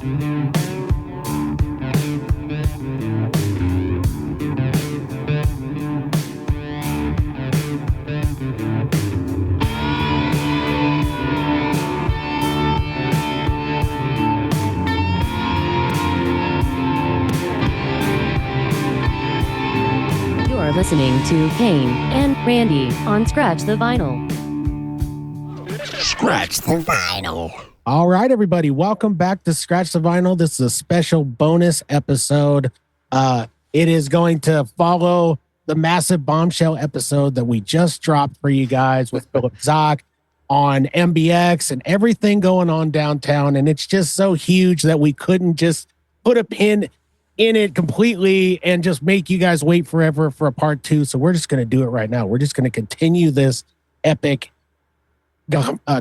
Listening to Kane and Randy on Scratch the Vinyl. Scratch the Vinyl. All right, everybody. Welcome back to Scratch the Vinyl. This is a special bonus episode. It is going to follow the massive bombshell episode that we just dropped for you guys with Philip Zock on MBX and everything going on downtown. And it's just so huge that we couldn't just put a pin in it completely and just make you guys wait forever for a part 2. So we're just going to do it right now. We're just going to continue this epic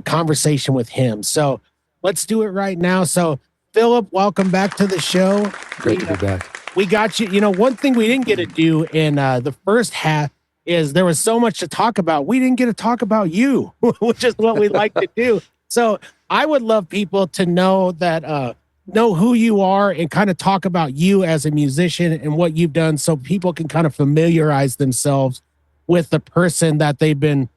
conversation with him. So let's do it right now. So Philip, welcome back to the show. Great to be back. We got you. You know, one thing we didn't get to do in the first half is there was so much to talk about. We didn't get to talk about you, which is what we like to do. So I would love people to know that, know who you are and kind of talk about you as a musician and what you've done so people can kind of familiarize themselves with the person that they've been,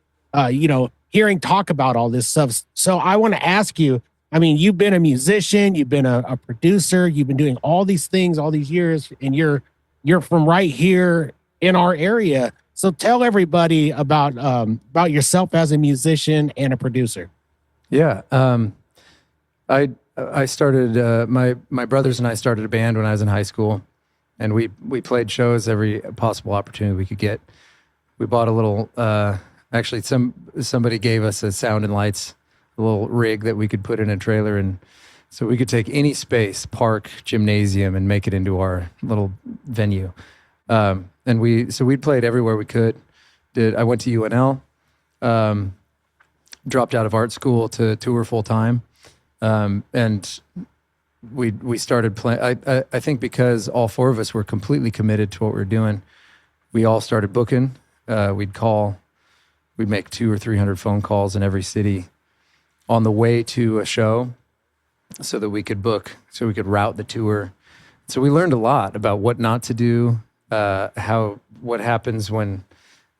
hearing talk about all this stuff. So I want to ask you, I mean, you've been a musician, you've been a producer, you've been doing all these things all these years, and you're from right here in our area. So tell everybody about yourself as a musician and a producer. Yeah. I started, my brothers and I started a band when I was in high school, and we played shows every possible opportunity we could get. We bought a little, actually somebody gave us a sound and lights, a little rig that we could put in a trailer, and so we could take any space, park, gymnasium, and make it into our little venue. And we played everywhere we could. I went to UNL, dropped out of art school to tour full time. And we started playing. I think because all 4 of us were completely committed to what we were doing, we all started booking. We'd make 200 or 300 phone calls in every city on the way to a show so that we could book, so we could route the tour. So we learned a lot about what not to do, what happens when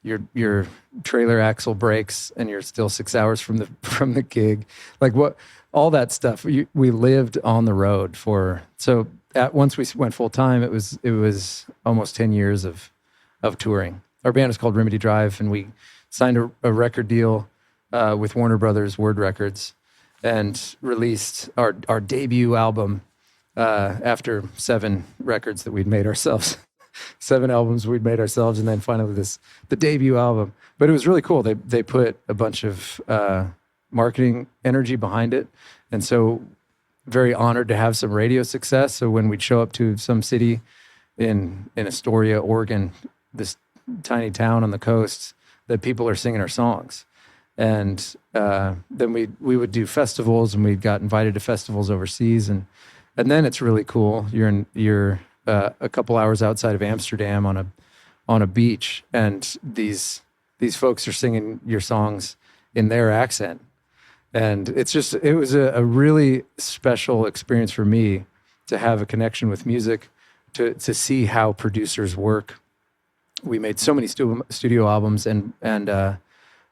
your trailer axle breaks and you're still 6 hours from the gig, all that stuff. We lived on the road once we went full time, it was almost 10 years of touring. Our band was called Remedy Drive, and we signed a record deal with Warner Brothers Word Records and released our debut album after 7 records that we'd made ourselves. 7 albums we'd made ourselves, and then finally the debut album. But it was really cool. They put a bunch of marketing energy behind it, and so very honored to have some radio success. So when we'd show up to some city in Astoria, Oregon, this tiny town on the coast, that people are singing our songs. And then we would do festivals, and we got invited to festivals overseas, and then it's really cool. You're a couple hours outside of Amsterdam on a beach, and these folks are singing your songs in their accent. And it was a really special experience for me to have a connection with music, to see how producers work. We made so many studio albums and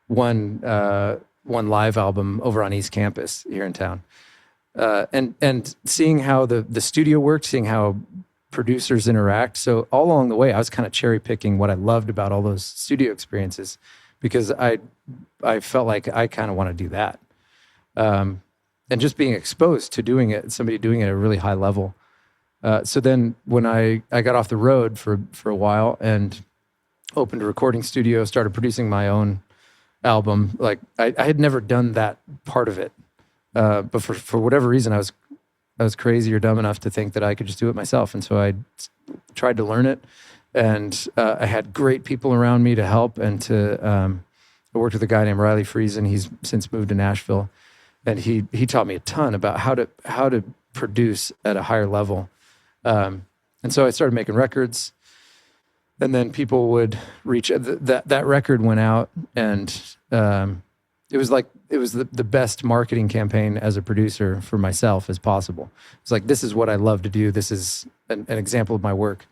one live album over on East Campus here in town. And seeing how the studio worked, seeing how producers interact. So all along the way, I was kind of cherry picking what I loved about all those studio experiences, because I felt like I kind of want to do that. And just being exposed to doing it, somebody doing it at a really high level. So then when I got off the road for a while and opened a recording studio, started producing my own album, like I had never done that part of it. But for whatever reason, I was crazy or dumb enough to think that I could just do it myself. And so I tried to learn it, and I had great people around me to help. And I worked with a guy named Riley Friesen. He's since moved to Nashville, and he taught me a ton about how to produce at a higher level. And so I started making records, and then people would reach that record went out, and it was the best marketing campaign as a producer for myself as possible. It's like, this is what I love to do. This is an example of my work.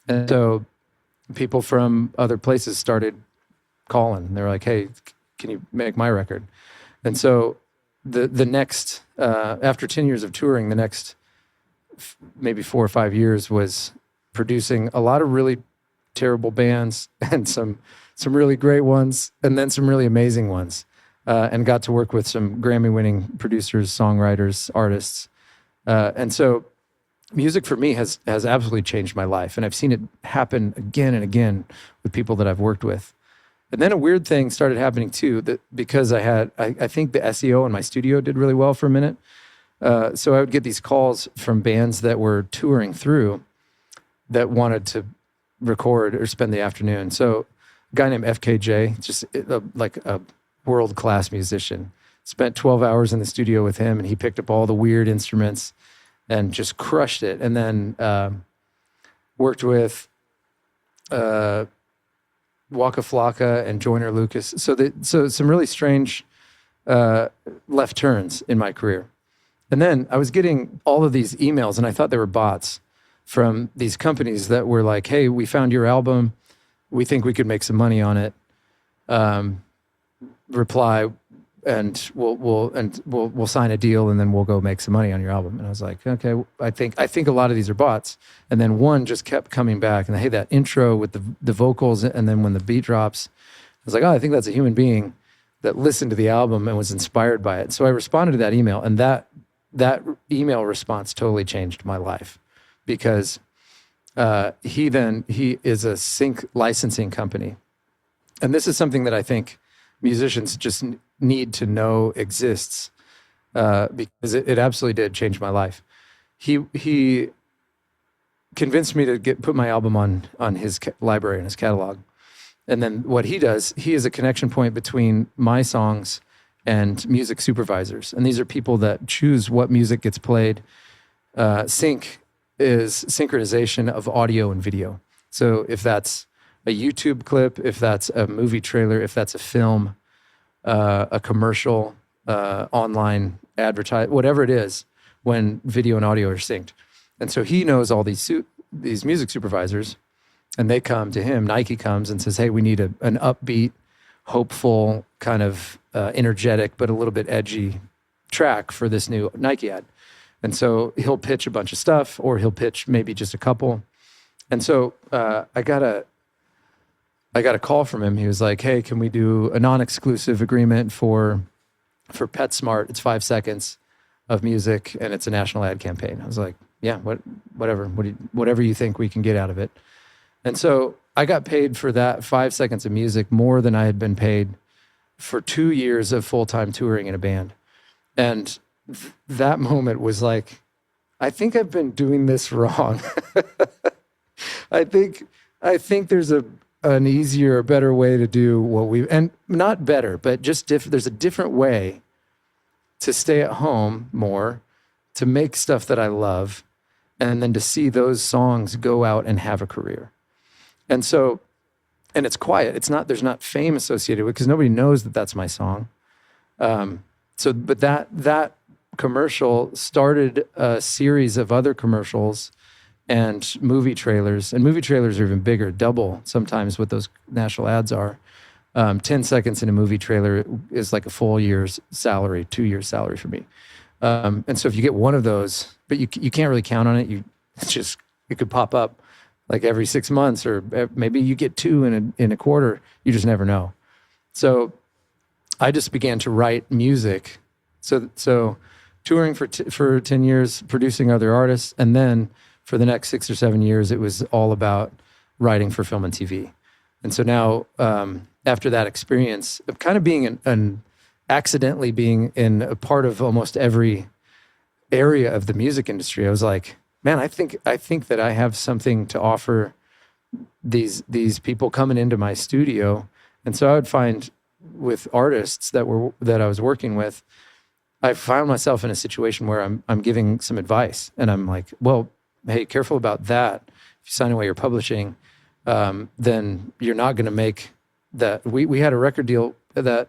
And so people from other places started calling. They were like, hey, can you make my record? And so the next, after 10 years of touring, the next maybe 4 or 5 years was producing a lot of really terrible bands and some really great ones, and then some really amazing ones. And got to work with some Grammy-winning producers, songwriters, artists. And so music for me has absolutely changed my life. And I've seen it happen again and again with people that I've worked with. And then a weird thing started happening too, that because I think the SEO in my studio did really well for a minute. So I would get these calls from bands that were touring through that wanted to record or spend the afternoon. So a guy named FKJ, just like a world-class musician, spent 12 hours in the studio with him, and he picked up all the weird instruments and just crushed it. And then worked with Waka Flocka and Joyner Lucas. So some really strange left turns in my career. And then I was getting all of these emails, and I thought they were bots from these companies that were like, hey, we found your album. We think we could make some money on it. Reply, and we'll sign a deal, and then we'll go make some money on your album. And I was like, okay, I think a lot of these are bots. And then one just kept coming back, and hey, that intro with the vocals, and then when the beat drops, I was like, oh, I think that's a human being that listened to the album and was inspired by it. So I responded to that email, and that email response totally changed my life, because he is a sync licensing company, and this is something that I think musicians just need to know exists, because it absolutely did change my life. He convinced me to put my album on his library and his catalog. And then what he does, he is a connection point between my songs and music supervisors. And these are people that choose what music gets played. Sync is synchronization of audio and video. So if that's a YouTube clip, if that's a movie trailer, if that's a film, a commercial, online advertise, whatever it is, when video and audio are synced. And so he knows all these music supervisors, and they come to him. Nike comes and says, hey, we need an upbeat, hopeful, kind of energetic, but a little bit edgy track for this new Nike ad. And so he'll pitch a bunch of stuff, or he'll pitch maybe just a couple. And so I got a call from him. He was like, hey, can we do a non-exclusive agreement for PetSmart? It's 5 seconds of music, and it's a national ad campaign. I was like, yeah, whatever you think we can get out of it. And so I got paid for that 5 seconds of music more than I had been paid for 2 years of full-time touring in a band. And that moment was like, I think I've been doing this wrong. I think there's an easier, better way to do what and not better, but just there's a different way to stay at home more, to make stuff that I love, and then to see those songs go out and have a career. And so, and it's quiet. There's not fame associated with it, because nobody knows that that's my song. But that commercial started a series of other commercials and movie trailers. And movie trailers are even bigger, double sometimes what those national ads are. 10 seconds in a movie trailer is like a full year's salary, 2 years salary for me. And so if you get one of those, but you can't really count on it. It could pop up like every 6 months, or maybe you get two in a quarter. You just never know. So I just began to write music. So touring for 10 years, producing other artists, and then for the next 6 or 7 years, it was all about writing for film and TV. And so now, after that experience of kind of being accidentally being in a part of almost every area of the music industry, I was like, man, I think that I have something to offer these people coming into my studio. And so I would find with artists that I was working with, I found myself in a situation where I'm giving some advice, and I'm like, well, hey, careful about that. If you sign away your publishing, then you're not going to make that. We had a record deal that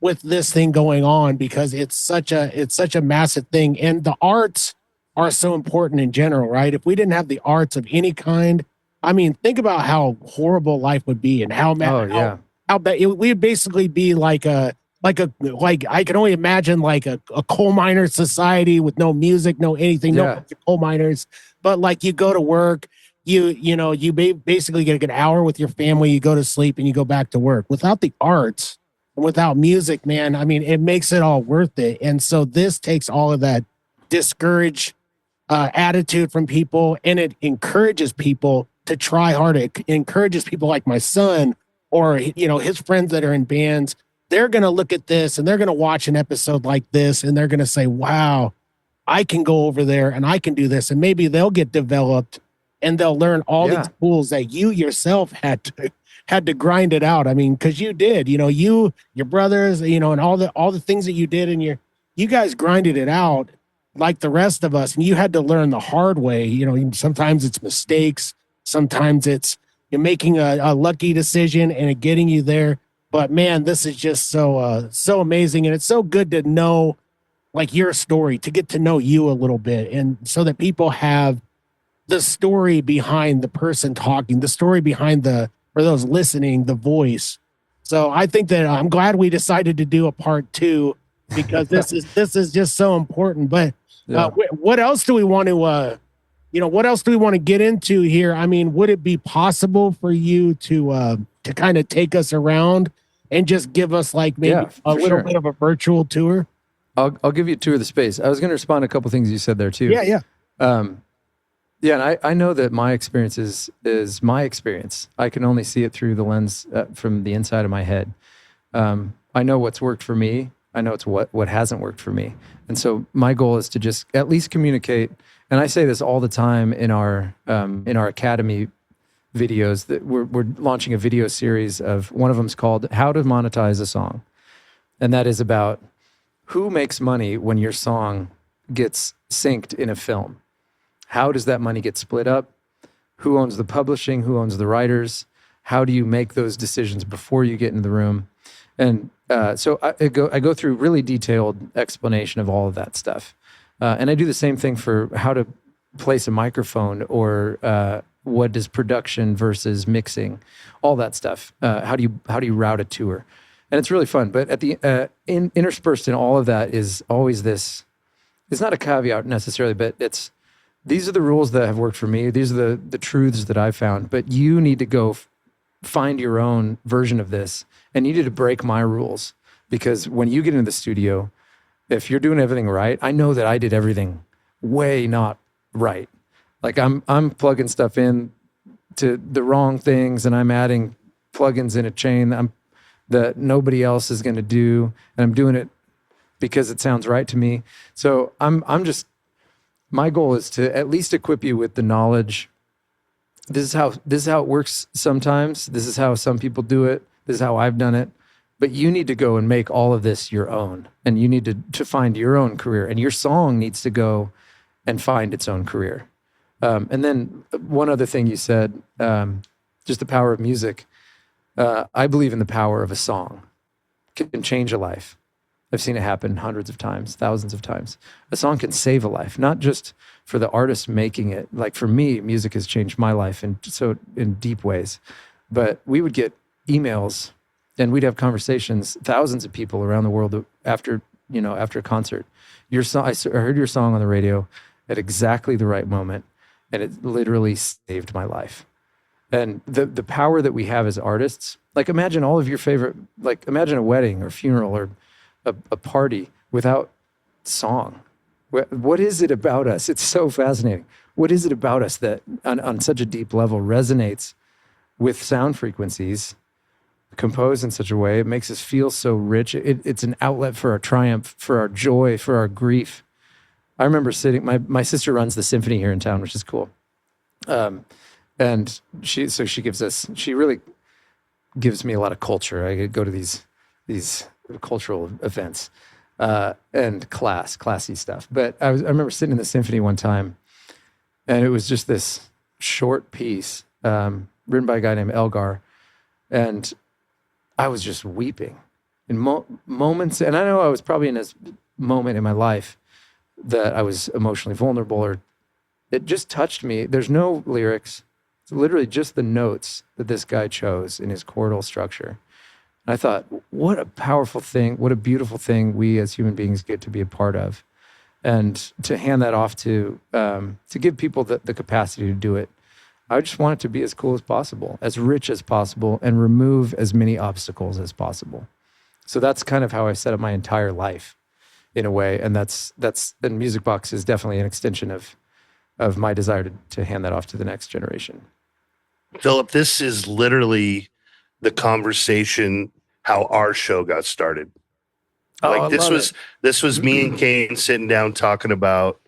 with this thing going on, because it's such a massive thing. And the arts are so important in general, right? If we didn't have the arts of any kind, I mean, think about how horrible life would be, and Oh yeah. how bad we'd basically be like I can only imagine like a coal miner society with no music, no anything, no Yeah. coal miners. But like you go to work, you basically get an hour with your family, you go to sleep, and you go back to work. Without the arts and without music, man, I mean, it makes it all worth it. And so this takes all of that discouraged attitude from people, and it encourages people to try hard. It encourages people like my son, or his friends that are in bands. They're going to look at this and they're going to watch an episode like this, and they're going to say, wow, I can go over there and I can do this. And maybe they'll get developed and they'll learn all these tools that you yourself had to grind it out. I mean, because you did, your brothers, and all the things that you did, and you guys grinded it out like the rest of us, and you had to learn the hard way. Sometimes it's mistakes, sometimes it's you're making a lucky decision and it getting you there. But man, this is just so amazing, and it's so good to know like your story, to get to know you a little bit, and so that people have the story behind the person talking, the story behind for those listening, the voice. So I think that I'm glad we decided to do a part 2, because this is just so important. But what else do we want to what else do we want to get into here? I mean, would it be possible for you to kind of take us around and just give us like maybe a little bit of a virtual tour? I'll give you a tour of the space. I was going to respond to a couple things you said there too. Yeah. And I know that my experience is my experience. I can only see it through the lens from the inside of my head. I know what's worked for me. I know it's what hasn't worked for me. And so my goal is to just at least communicate. And I say this all the time in our academy videos, that we're launching a video series of, one of them's called How to Monetize a Song. And that is about who makes money when your song gets synced in a film. How does that money get split up? Who owns the publishing? Who owns the writers? How do you make those decisions before you get into the room? And so I go through really detailed explanation of all of that stuff. And I do the same thing for how to place a microphone, or what is production versus mixing, all that stuff. How do you route a tour? And it's really fun. But at the interspersed in all of that is always this. It's not a caveat necessarily, but these are the rules that have worked for me. These are the truths that I've found. But you need to go find your own version of this, and you need to break my rules, because when you get into the studio, if you're doing everything right, I know that I did everything way not right. Like I'm plugging stuff in to the wrong things, and I'm adding plugins in a chain that nobody else is going to do, and I'm doing it because it sounds right to me. So my goal is to at least equip you with the knowledge. This is how it works sometimes. This is how some people do it. This is how I've done it. But you need to go and make all of this your own, and you need to find your own career, and your song needs to go and find its own career. And then one other thing you said, just the power of music. I believe in the power of a song. It can change a life. I've seen it happen hundreds of times, thousands of times. A song can save a life, not just for the artist making it. Like for me, music has changed my life in deep ways. But we would get emails and we'd have conversations, thousands of people around the world after a concert. Your song, I heard your song on the radio at exactly the right moment, and it literally saved my life. And the power that we have as artists, like imagine all of your favorite, like imagine a wedding or funeral or a party without song. What is it about us? It's so fascinating. What is it about us that on such a deep level resonates with sound frequencies composed in such a way? It makes us feel so rich. It's an outlet for our triumph, for our joy, for our grief. I remember sitting, my sister runs the symphony here in town, which is cool. And she really gives me a lot of culture. I go to these cultural events and classy stuff. But I remember sitting in the symphony one time, and it was just this short piece written by a guy named Elgar, and I was just weeping. in moments, and I know I was probably in this moment in my life that I was emotionally vulnerable, or it just touched me. There's no lyrics. It's literally just the notes that this guy chose in his chordal structure. And I thought, what a powerful thing, what a beautiful thing we as human beings get to be a part of. And to hand that off to give people the capacity to do it. I just want it to be as cool as possible, as rich as possible, and remove as many obstacles as possible. So that's kind of how I set up my entire life in a way. And and Music Box is definitely an extension of my desire to hand that off to the next generation. Philip, this is literally the conversation how our show got started. Like this was me and Kane sitting down talking about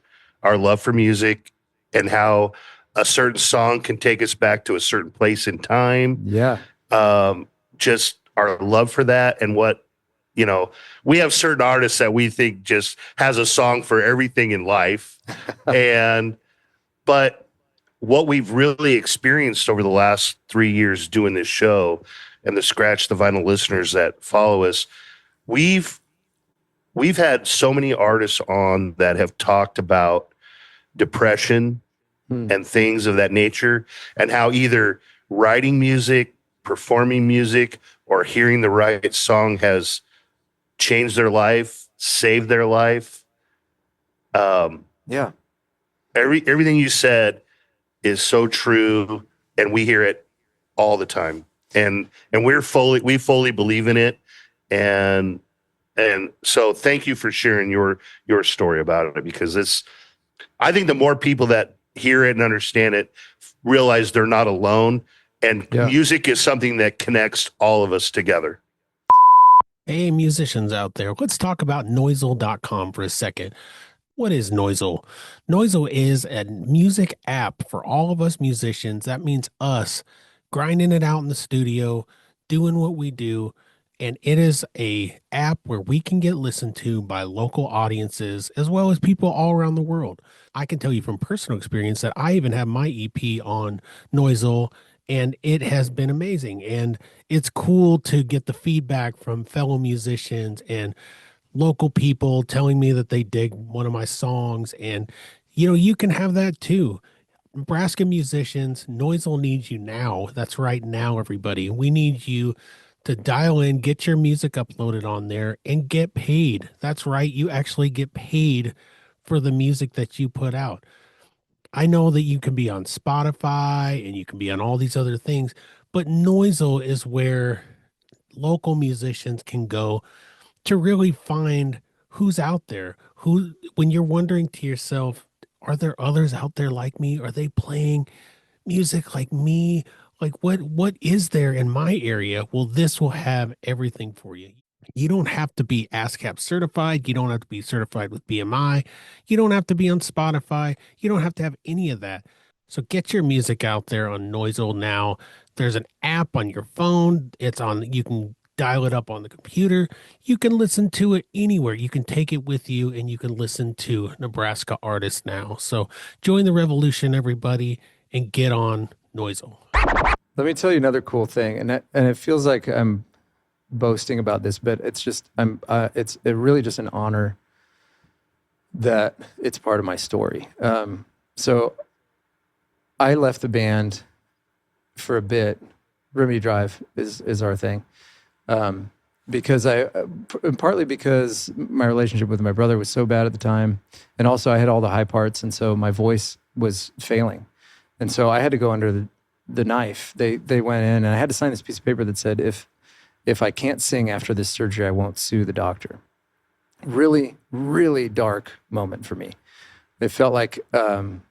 our love for music and how a certain song can take us back to a certain place in time. Yeah. Just our love for that, and what, we have certain artists that we think just has a song for everything in life. But what we've really experienced over the last 3 years doing this show, and the Scratch the Vinyl listeners that follow us, we've had so many artists on that have talked about depression and things of that nature, and how either writing music, performing music, or hearing the right song has changed their life, saved their life. Yeah. Everything you said is so true, and we hear it all the time. And we fully believe in it. And so thank you for sharing your story about it, because I think the more people that hear it and understand it realize they're not alone, and music is something that connects all of us together. Hey, musicians out there, let's talk about Noisel.com for a second. What is Noisel? Noisel is a music app for all of us musicians. That means us grinding it out in the studio, doing what we do. And it is a app where we can get listened to by local audiences as well as people all around the world. I can tell you from personal experience that I even have my EP on Noisel, and it has been amazing. And it's cool to get the feedback from fellow musicians and local people telling me that they dig one of my songs. And, you can have that too. Nebraska musicians, Noisel needs you now. That's right now, everybody. We need you to dial in, get your music uploaded on there, and get paid. That's right. You actually get paid for the music that you put out. I know that you can be on Spotify and you can be on all these other things, but Noisel is where local musicians can go to really find who's out there. When you're wondering to yourself, are there others out there like me? Are they playing music like me? Like what is there in my area? Well, this will have everything for you. You don't have to be ASCAP certified. You don't have to be certified with BMI. You don't have to be on Spotify. You don't have to have any of that. So get your music out there on Noisel now. There's an app on your phone. You can dial it up on the computer. You can listen to it anywhere. You can take it with you, and you can listen to Nebraska artists now. So join the revolution, everybody, and get on Noisel. Let me tell you another cool thing, and it feels like I'm boasting about this, but it's just it's really just an honor that it's part of my story. So I left the band for a bit. Remedy Drive is our thing. Because partly because my relationship with my brother was so bad at the time, and also I had all the high parts, and so my voice was failing, and so I had to go under the knife. They went in, and I had to sign this piece of paper that said, if I can't sing after this surgery, I won't sue the doctor. Really, really dark moment for me. It felt like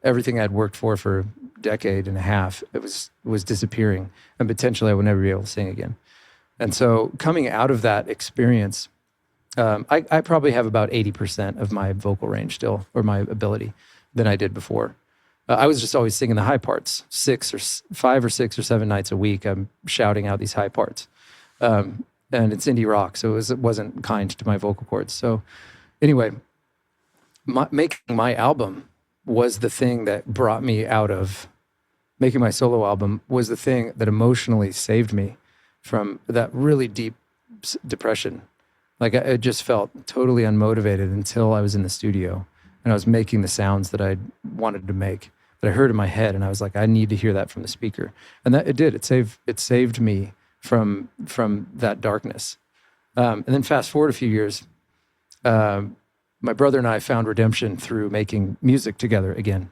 everything I'd worked for a decade and a half, it was disappearing, and potentially I would never be able to sing again. And so coming out of that experience, I probably have about 80% of my vocal range still, or my ability, than I did before. I was just always singing the high parts, 5 or 6 or 7 nights a week. I'm shouting out these high parts. And it's indie rock, so it wasn't kind to my vocal cords. So anyway, making my album was the thing that brought me out of, making my solo album was the thing that emotionally saved me from that really deep depression. Like I just felt totally unmotivated until I was in the studio and I was making the sounds that I wanted to make, that I heard in my head, and I was like, I need to hear that from the speaker, and that it did. It saved me from that darkness. And then fast forward a few years, my brother and I found redemption through making music together again.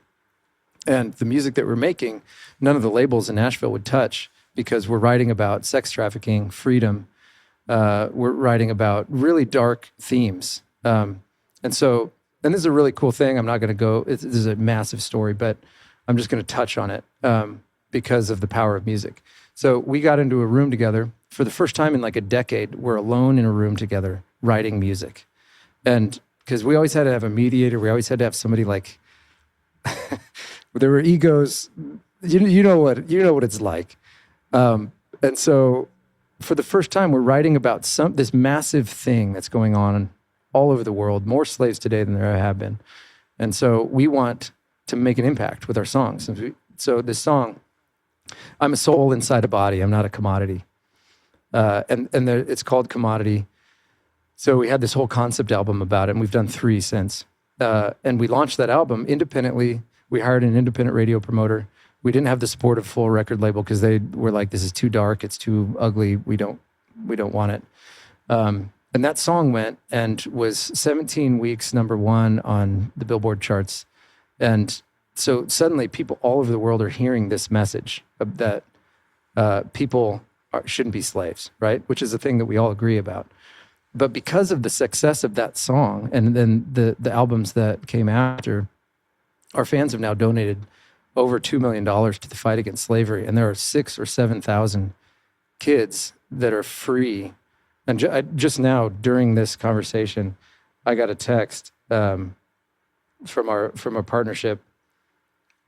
And the music that we're making, none of the labels in Nashville would touch, because we're writing about sex trafficking, freedom. We're writing about really dark themes. And this is a really cool thing. I'm not going to go, this is a massive story, but I'm just going to touch on it because of the power of music. So we got into a room together. For the first time in like a decade, we're alone in a room together writing music. And because we always had to have a mediator, we always had to have somebody like, there were egos. You know what it's like. And so for the first time, we're writing about this massive thing that's going on all over the world, more slaves today than there ever have been. And so we want to make an impact with our songs. So this song, I'm a soul inside a body. I'm not a commodity. It's called Commodity. So we had this whole concept album about it, and we've done 3 since. And we launched that album independently. We hired an independent radio promoter. We didn't have the support of full record label because they were like, this is too dark, it's too ugly, we don't want it. And that song went and was 17 weeks #1 on the Billboard charts. And so suddenly people all over the world are hearing this message that people shouldn't be slaves, right? Which is a thing that we all agree about. But because of the success of that song and then the albums that came after, our fans have now donated over $2 million to the fight against slavery. And there are 6,000 or 7,000 kids that are free. And just now during this conversation, I got a text from our partnership,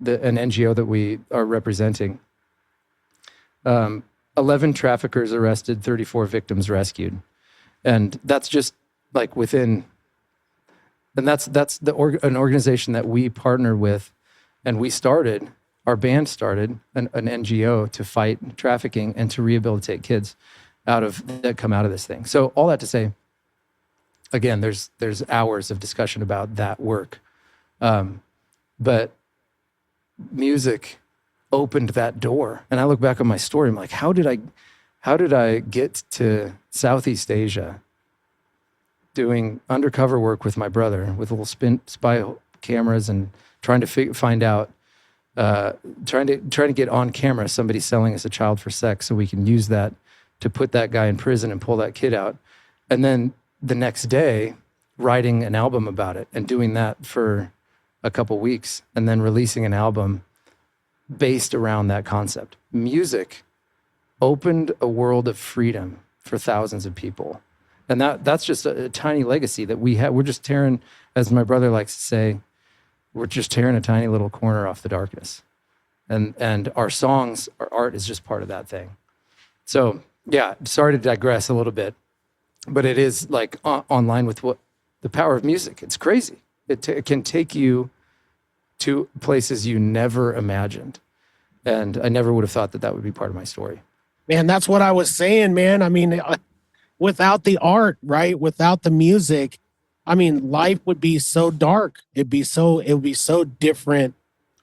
an NGO that we are representing. 11 traffickers arrested, 34 victims rescued. And that's just like within, and that's an organization that we partner with. And our band started an NGO to fight trafficking and to rehabilitate kids that come out of this thing. So all that to say, again, there's hours of discussion about that work. But music opened that door. And I look back on my story, I'm like, how did I get to Southeast Asia doing undercover work with my brother with little spy cameras and trying to find out, trying to get on camera somebody selling us a child for sex so we can use that to put that guy in prison and pull that kid out. And then the next day, writing an album about it and doing that for a couple weeks and then releasing an album based around that concept. Music opened a world of freedom for thousands of people. And that's just a tiny legacy that we have. We're just tearing, as my brother likes to say, we're just tearing a tiny little corner off the darkness. And our songs, our art is just part of that thing. So yeah, sorry to digress a little bit, but it is like online with what the power of music. It's crazy. It can take you to places you never imagined. And I never would have thought that would be part of my story. Man, that's what I was saying, man. I mean, without the art, right? Without the music, I mean, life would be so dark. It would be so different.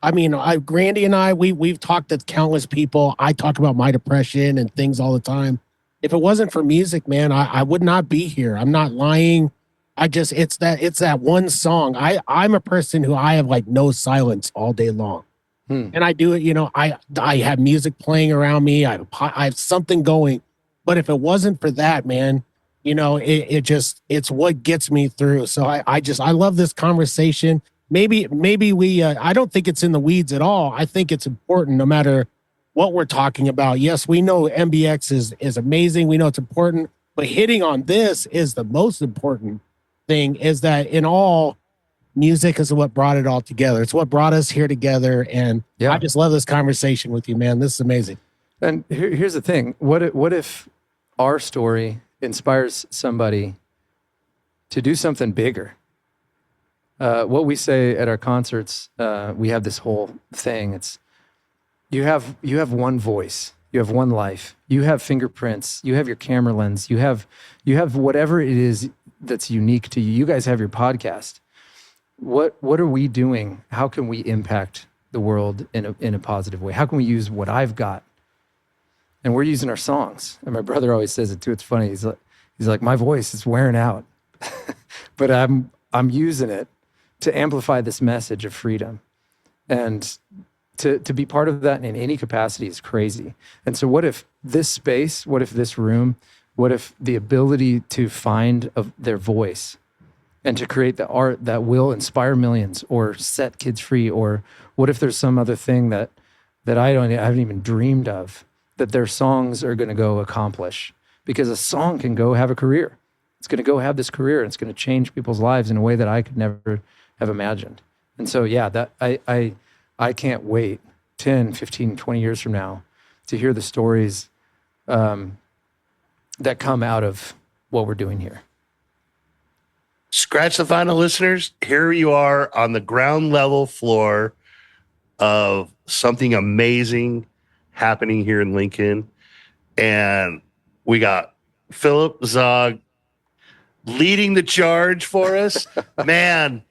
I mean, Grandy and I, we've talked to countless people. I talk about my depression and things all the time. If it wasn't for music, man, I would not be here. I'm not lying. It's that one song. I'm a person who I have like no silence all day long. And I do it, I have music playing around me. I have something going, but if it wasn't for that, man, it's what gets me through. So I love this conversation. Maybe we, I don't think it's in the weeds at all. I think it's important no matter what we're talking about. Yes, we know MBX is amazing. We know it's important, but hitting on this is the most important thing, is that in all, music is what brought it all together. It's what brought us here together. And yeah. I just love this conversation with you, man. This is amazing. And here's the thing. What if our story inspires somebody to do something bigger? What we say at our concerts, we have this whole thing. It's you have one voice You have one life. You have fingerprints. You have your camera lens. You have whatever it is that's unique to you. You guys have your podcast. What are we doing? How can we impact the world in a positive way? How can we use what I've got? And we're using our songs. And my brother always says it too. It's funny. He's like, my voice is wearing out, but I'm using it to amplify this message of freedom. And to be part of that in any capacity is crazy. And so what if this space, what if this room, what if the ability to find their voice and to create the art that will inspire millions or set kids free? Or what if there's some other thing that I haven't even dreamed of that their songs are going to go accomplish? Because a song can go have a career. It's going to go have this career, and it's going to change people's lives in a way that I could never have imagined. And so, yeah, that I can't wait 10, 15, 20 years from now to hear the stories that come out of what we're doing here. Scratch the Vinyl listeners, here you are on the ground level floor of something amazing happening here in Lincoln. And we got Philip Zog leading the charge for us. Man,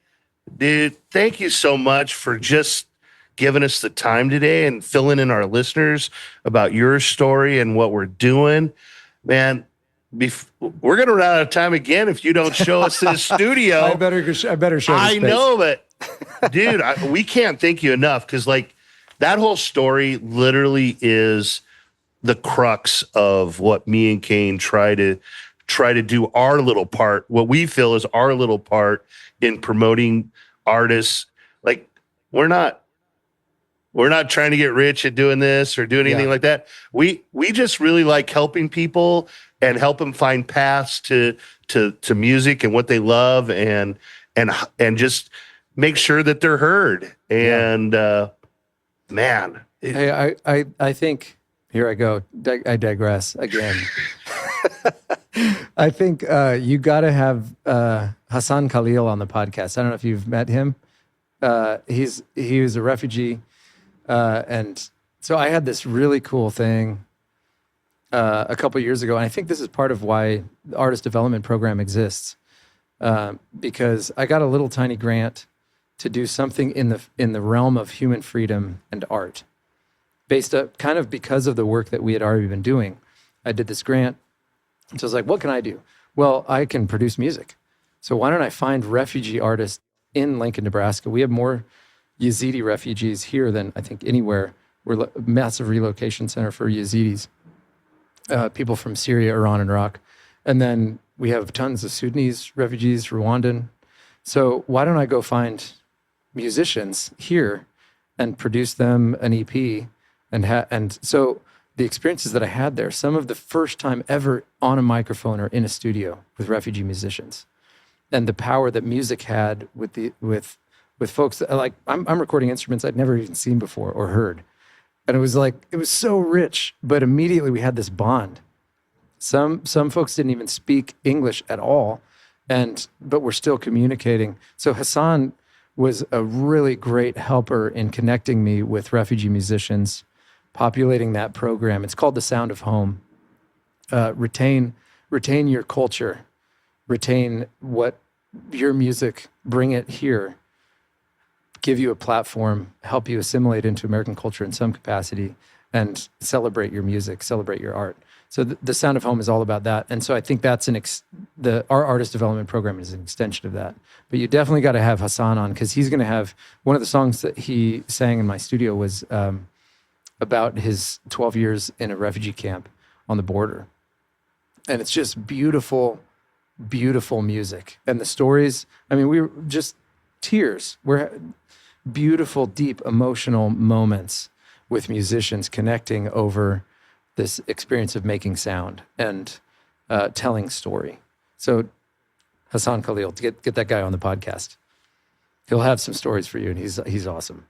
dude, thank you so much for just giving us the time today and filling in our listeners about your story and what we're doing. Man, we're going to run out of time again if you don't show us this studio. I better show the space. I know, but dude, we can't thank you enough, because like that whole story literally is the crux of what me and Kane try to do our little part, what we feel is our little part in promoting artists. Like we're not trying to get rich at doing this or do anything like that. We just really like helping people and help them find paths to music and what they love, and just make sure that they're heard. And man, hey, I think, here I go. I digress again. I think you got to have Hassan Khalil on the podcast. I don't know if you've met him. He was a refugee. And so I had this really cool thing a couple years ago, and I think this is part of why the artist development program exists, because I got a little tiny grant to do something in the realm of human freedom and art, based up kind of because of the work that we had already been doing. I did this grant, so I was like, what can I do? Well, I can produce music. So why don't I find refugee artists in Lincoln, Nebraska? We have more Yazidi refugees here than I think anywhere. We're a massive relocation center for Yazidis, people from Syria, Iran, and Iraq. And then we have tons of Sudanese refugees, Rwandan. So why don't I go find musicians here and produce them an EP? And so the experiences that I had there, some of the first time ever on a microphone or in a studio with refugee musicians, and the power that music had with folks that, like, I'm recording instruments I'd never even seen before or heard. And it was so rich, but immediately we had this bond. Some folks didn't even speak English at all, but we're still communicating. So Hassan was a really great helper in connecting me with refugee musicians, populating that program. It's called The Sound of Home. Retain your culture, retain what your music, bring it here, give you a platform, help you assimilate into American culture in some capacity, and celebrate your music, celebrate your art. So the Sound of Home is all about that. And so I think that's our artist development program is an extension of that. But you definitely got to have Hassan on, because he's going to have one of the songs that he sang in my studio was about his 12 years in a refugee camp on the border. And it's just beautiful, beautiful music. And the stories, I mean, we were just tears. We're beautiful, deep, emotional moments with musicians connecting over this experience of making sound and telling story. So Hassan Khalil, get that guy on the podcast. He'll have some stories for you, and he's awesome.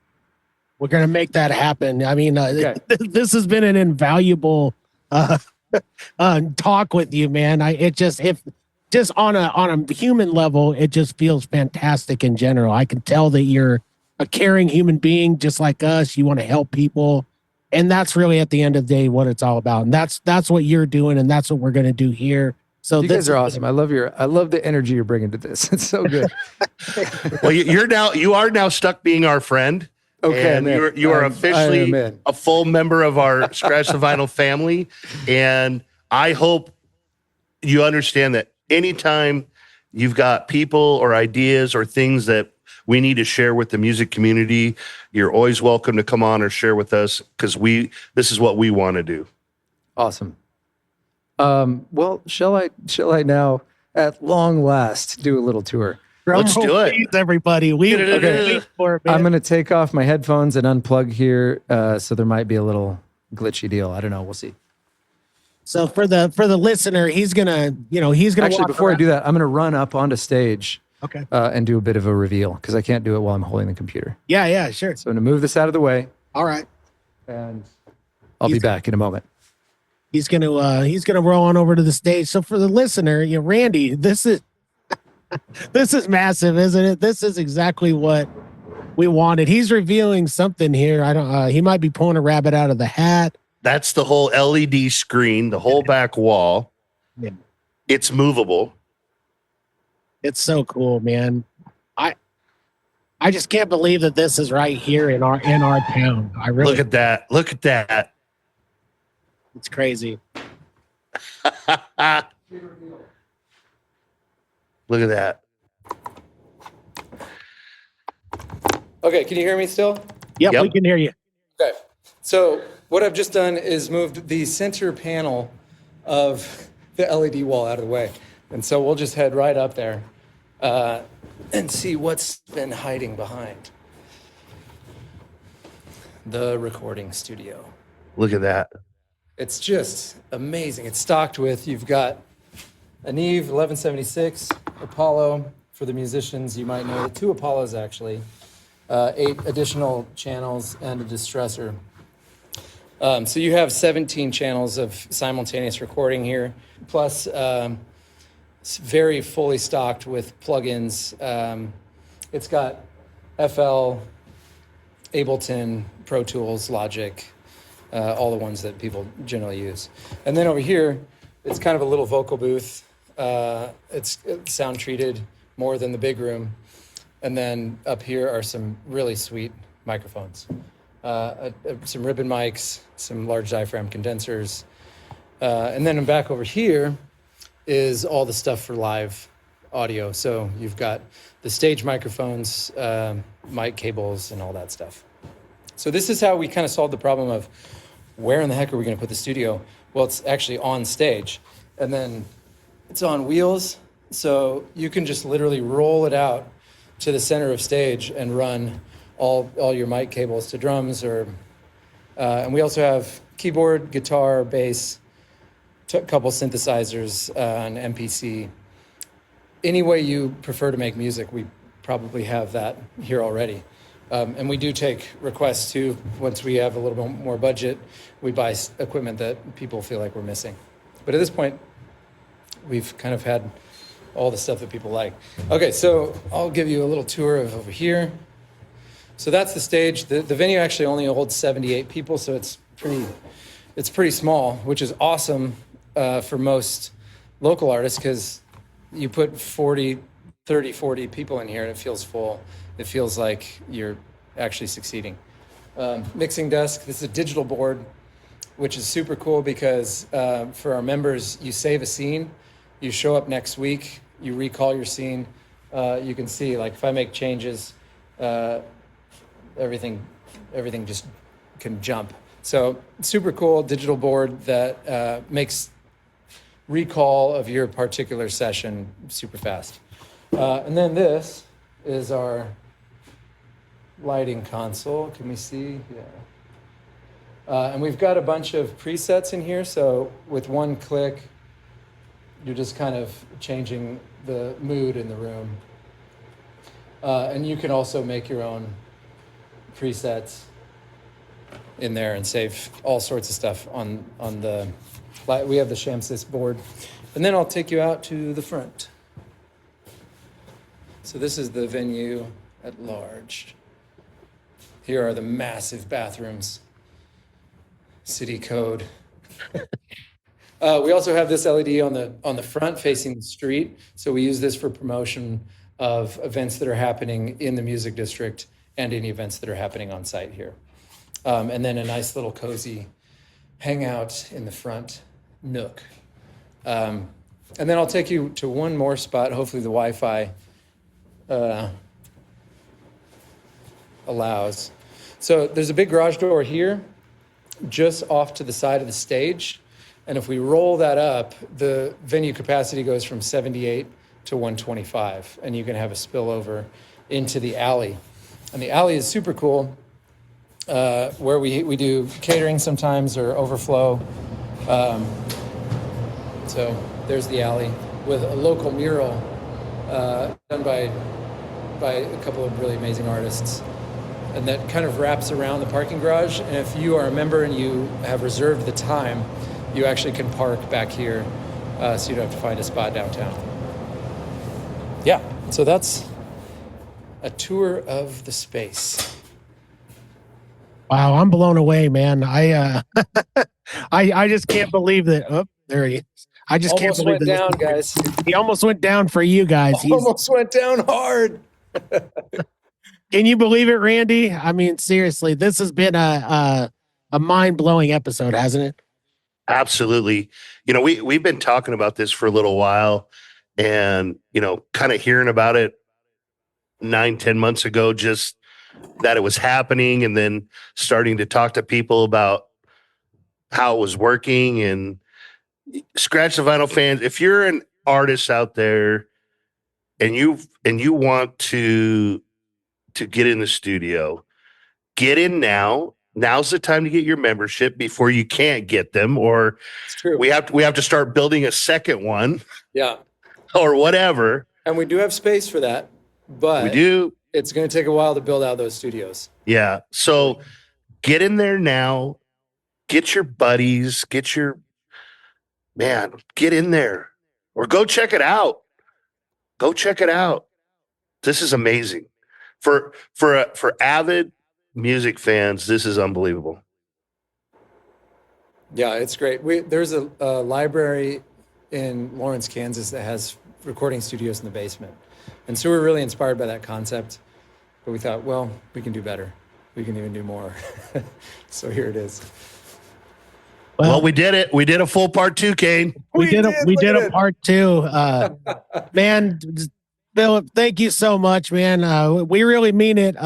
We're going to make that happen. I mean, this has been an invaluable talk with you, man. If on a human level, it just feels fantastic in general. I can tell that you're a caring human being, just like us. You want to help people. And that's really at the end of the day what it's all about. And that's what you're doing, and that's what we're going to do here. So You guys are awesome. I love the energy you're bringing to this. It's so good. Well, you are now stuck being our friend. Okay, and you are officially a full member of our Scratch the Vinyl family. And I hope you understand that anytime you've got people or ideas or things that we need to share with the music community, you're always welcome to come on or share with us, because this is what we want to do. Awesome. Well, shall I now at long last do a little tour? Let's do it, everybody. Okay. I'm going to take off my headphones and unplug here, so there might be a little glitchy deal. I don't know. We'll see. So for the listener, he's gonna actually, before I do that, I'm gonna run up onto stage, okay, and do a bit of a reveal, because I can't do it while I'm holding the computer. Yeah, sure. So I'm gonna move this out of the way. All right, and I'll be back in a moment. He's gonna roll on over to the stage. So for the listener, Randy, this is this is massive, isn't it? This is exactly what we wanted. He's revealing something here. I don't. He might be pulling a rabbit out of the hat. That's the whole LED screen, the whole back wall. Yeah. It's movable. It's so cool, man. I just can't believe that this is right here in our town. I really look at that. Look at that. It's crazy. Look at that. Okay, can you hear me still? Yep. We can hear you. Okay. So what I've just done is moved the center panel of the LED wall out of the way. And so we'll just head right up there and see what's been hiding behind the recording studio. Look at that. It's just amazing. It's stocked with, you've got a Neve 1176, Apollo for the musicians. You might know the 2 Apollos actually, 8 additional channels and a distressor. So you have 17 channels of simultaneous recording here, plus it's very fully stocked with plugins. It's got FL, Ableton, Pro Tools, Logic, all the ones that people generally use. And then over here, it's kind of a little vocal booth. It's sound treated more than the big room. And then up here are some really sweet microphones. Some ribbon mics, some large diaphragm condensers. And then back over here is all the stuff for live audio. So you've got the stage microphones, mic cables, and all that stuff. So this is how we kind of solved the problem of where in the heck are we going to put the studio? Well, it's actually on stage. And then it's on wheels. So you can just literally roll it out to the center of stage and run all your mic cables to drums, and we also have keyboard, guitar, bass, a couple synthesizers, an MPC. Any way you prefer to make music, we probably have that here already. And we do take requests too. Once we have a little bit more budget, we buy equipment that people feel like we're missing. But at this point, we've kind of had all the stuff that people like. Okay, so I'll give you a little tour of over here. So that's the stage. The venue actually only holds 78 people, so it's pretty small, which is awesome for most local artists, because you put 40 people in here and it feels full. It feels like you're actually succeeding. Mixing desk, this is a digital board, which is super cool because for our members, you save a scene, you show up next week, you recall your scene, you can see, like, if I make changes, everything just can jump. So super cool digital board that makes recall of your particular session super fast. And then this is our lighting console. Can we see? Yeah. And we've got a bunch of presets in here. So with one click, you're just kind of changing the mood in the room. And you can also make your own presets in there and save all sorts of stuff on the, we have the Shamsys board. And then I'll take you out to the front. So this is the venue at large. Here are the massive bathrooms. city code. We also have this LED on the front facing the street. So we use this for promotion of events that are happening in the music district and any events that are happening on site here. And then a nice little cozy hangout in the front nook. And then I'll take you to one more spot. Hopefully the Wi-Fi allows. So there's a big garage door here, just off to the side of the stage. And if we roll that up, the venue capacity goes from 78 to 125, and you can have a spillover into the alley. And the alley is super cool, where we do catering sometimes or overflow. So there's the alley with a local mural done by a couple of really amazing artists. And that kind of wraps around the parking garage. And if you are a member and you have reserved the time, you actually can park back here, so you don't have to find a spot downtown. Yeah, so that's a tour of the space. Wow, I'm blown away, man. I just can't believe that. Oh, there he is. I just Almost can't believe went down, guys. He almost went down for you guys. Almost went down hard. Can you believe it, Randy? I mean, seriously, this has been a mind-blowing episode, hasn't it? Absolutely. You know, we've been talking about this for a little while, and, you know, kind of hearing about it 9-10 months ago, just that it was happening, and then starting to talk to people about how it was working. And Scratch the Vinyl fans, if you're an artist out there and you want to get in the studio, get in now. Now's the time to get your membership before you can't get them, or It's true. we have to start building a second one. Yeah. Or whatever. And we do have space for that, but We do. it's going to take a while to build out those studios. Yeah. So get in there now. Get your buddies. Get in there, or go check it out. Go check it out. This is amazing. For avid music fans, this is unbelievable. Yeah, it's great. There's a library in Lawrence, Kansas that has recording studios in the basement. And so we're really inspired by that concept. But we thought, well, we can do better. We can even do more. So here it is. Well, we did it. We did a full part 2, Kane. We did a part 2. Man, Philip, thank you so much, man. We really mean it.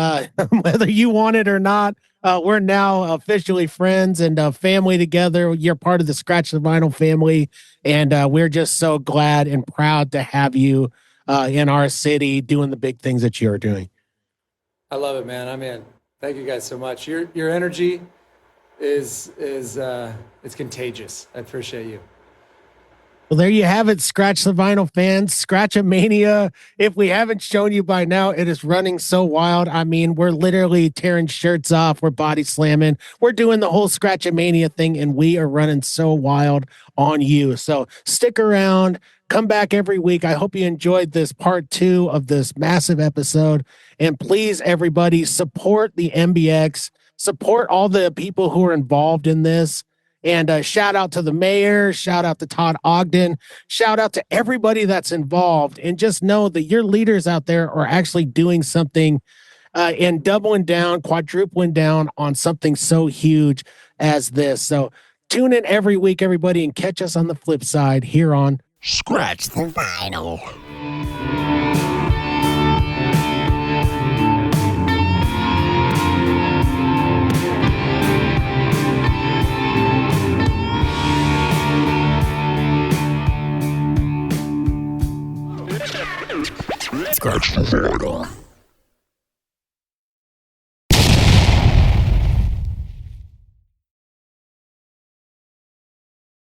Whether you want it or not, we're now officially friends and family together. You're part of the Scratch the Vinyl family, and we're just so glad and proud to have you in our city doing the big things that you're doing. I love it, man. I'm in. Thank you guys so much. Your energy is it's contagious. I appreciate you. Well, there you have it, Scratch the Vinyl fans. Scratch-a-mania. If we haven't shown you by now, it is running so wild. I mean, we're literally tearing shirts off. We're body slamming. We're doing the whole Scratch-a-mania thing, and we are running so wild on you. So stick around. Come back every week. I hope you enjoyed this part 2 of this massive episode. And please, everybody, support the MBX. Support all the people who are involved in this. And shout out to the mayor, shout out to Todd Ogden, shout out to everybody that's involved. And just know that your leaders out there are actually doing something and doubling down, quadrupling down on something so huge as this. So tune in every week, everybody, and catch us on the flip side here on Scratch the Vinyl. Scratch the Vinyl.